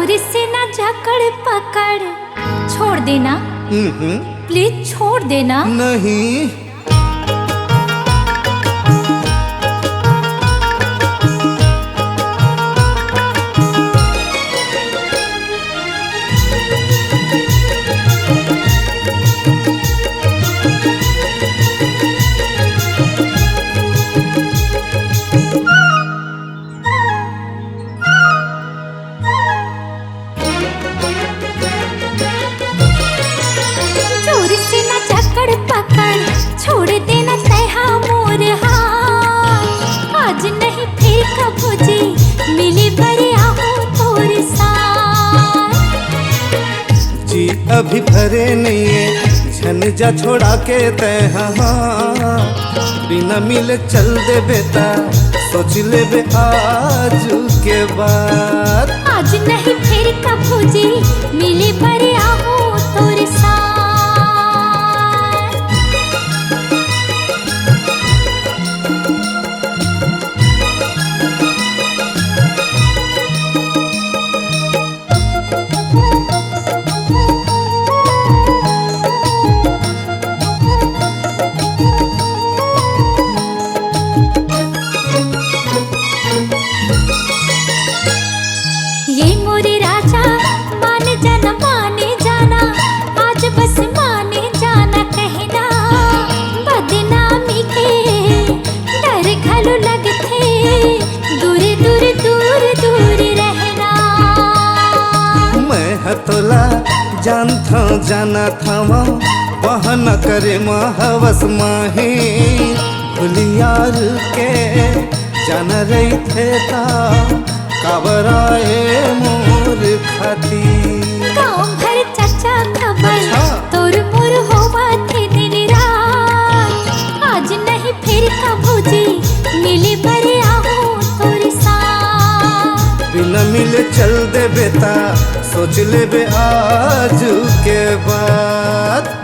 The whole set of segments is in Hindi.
चोरी से ना जकड़ पकड़ छोड़ देना, प्लीज छोड़ देना। नहीं चोरी से ना जकड़ पकड़ छोड़ देना तैहा मोर हाथ। आज नहीं फिर कबो जी मिली बड़ी आहू तोर साथ। जी अभी भरे नहीं है झन जा छोड़ा के तैहा, बिना मिले चल दे बेटा सोच ले बे आज के बाद। आज नहीं फिर कबो जी मिली बड़ी आहू तोर साथ। ये मोरे राजा माने जाना आज बस माने जाना कहना। बदनामी के डर घलो लगथे दूर दूर दूर दूर रहना। मैं हतोला जानता जाना था बहाना करे हवस माही भूलियार के जाना रही थे ता काबराए मोर खाती। गाँव भर चाचा खबर तोर मोर होवा थे दिन रात। आज नहीं फिर कबो जी मिली बड़े आहू तोर साथ। बिना मिले चल दे बेटा सोच ले बे आज के बाद।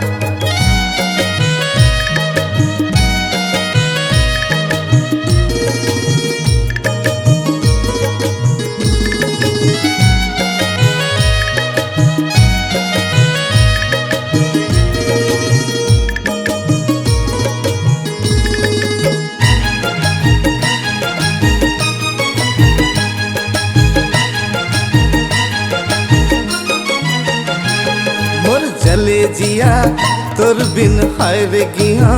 चले जिया तोर बिन हाय रे गिया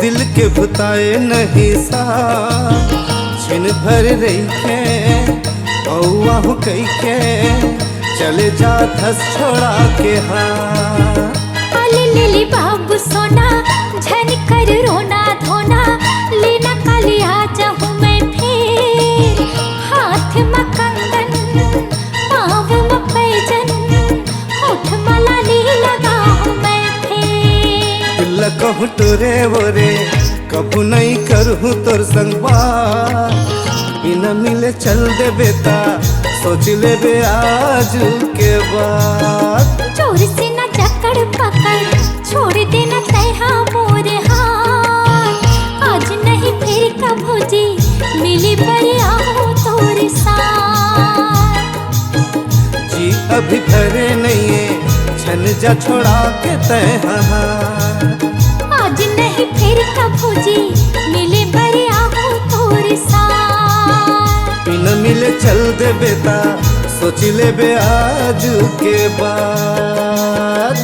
दिल के भुताए नहीं सा। छिन भर रही के औहु कई के चले जा धस छोड़ा के हाँ। लिली बाबू सोना झन कर रोना धोना लेना काली आ जाऊं मैं फिर। हाथ में कंगन पाँव में पैजन होठ में लाली लगाऊं मैं फिर। दिल कहूँ तोरे बोरे कबू नहीं करूँ तोर संग बात। बिना मिले चल दे बेटा सोच ले बे आज के बाद। चोर से ना जकड़ पकड़ छोड़ देना तैहा मोर हाथ। आज नहीं फिर कबो जी मिली बड़ी आहू तोर साथ। जी अभी भरे नहीं है छन जा छोड़ा के तैहा। आज नहीं फिर कबो जी मिली बड़ी आहू तोर साथ। बिना मिले चल दे बेटा सोच ले बे आज के बाद।